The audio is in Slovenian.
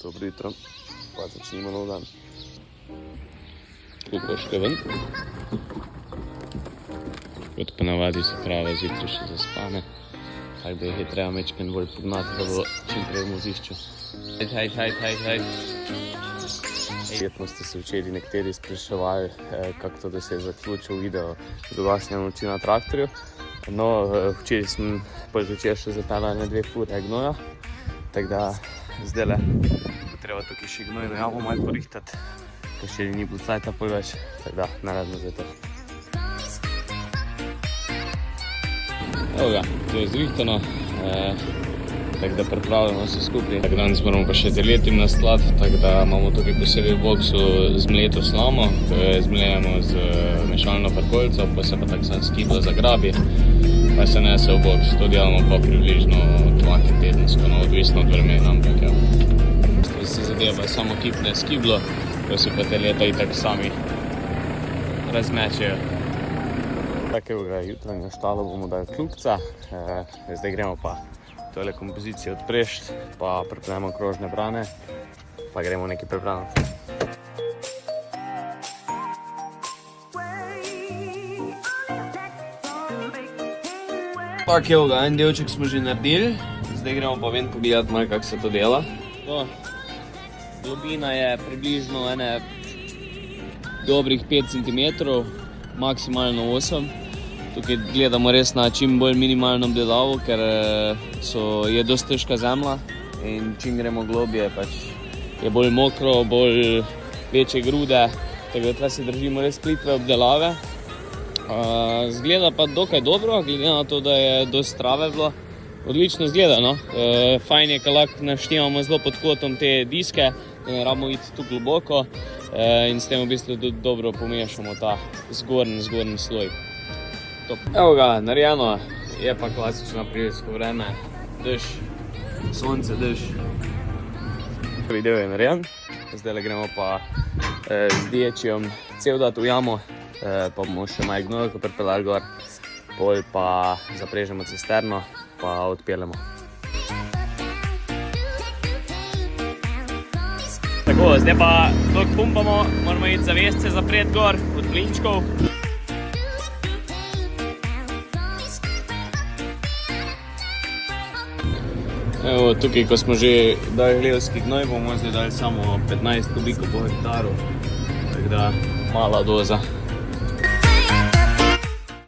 Dobro jutro, pa začnimo nov dan. Kukoške ven. Kot ponavadi se prave zjutraj še zaspane. Tako da jih je treba mečken bolj pognati, da bo čim prej v mozišču. Hej. Verjetno ste se včeraj nekateri spraševali, kako to, da se je zaključil video z današnje noči na traktorju. No, včeraj sem zvečer še zapeljal na 2 fure gnoja, tako da zdajle bo treba tukaj še gnojno jamo malo porihtati, ker še ni bilo cajta pol več, tako da naredno za to. Evo ga, to je zrihtano, tako da pripravljamo vse skupaj. Danes moramo pa še zaletim na sklad, tako da imamo tukaj posebej v boksu zmleto slamo, ko jo zmlejemo z mešalno parkolco, pa se pa tako sam skibla zagrabi, pa se nese v boks. To delamo pa približno 2 tedensko, no, odvisno od vremena, ampak ja. Se zadeva samo kipne skiblo, ko se pa te leta itak sami razmečejo. Takega jutranja štalo bomo dali kljubca, zdaj gremo pa tole kompozicijo odprešt, pa pripravimo krožne brane, pa gremo nekaj pripraviti. Tako, evo ga, en delček smo že naredili, zdaj gremo pa ven pogledati malo, kako se to dela. Globina je približno dobrih 5 cm, maksimalno 8. Tukaj gledamo res na čim bolj minimalno obdelavo, ker je dosti težka zemlja in čim gremo globje, pač je bolj mokro, bolj večje grude, tako da tukaj se držimo res plitve obdelave. Zgleda pa dokaj dobro, glede na to, da je dosti trave bilo. Odlično zgleda, no. Fajn je, ko lahko naštimamo zelo pod kotom te diske, da ne rabimo iti tu globoko in s tem v bistvu tudi dobro pomešamo ta zgornji sloj. Evo ga, narejeno, je pa klasično aprilsko vreme, dež, sonce, dež. Prvi del je narejen, zdaj gremo pa z diječijom cel dat v jamo, pa bomo še malo gnojko pripeljali gor, pol pa zaprežemo cisterno, pa odpeljemo. Tako, zdaj pa dok pumpamo, moramo iti zavesce zapreti gor od plinčkov. Evo, tukaj, ko smo že dali hlevski gnoj, bomo zdaj dali samo 15 kubikov po hektaru, tako da mala doza.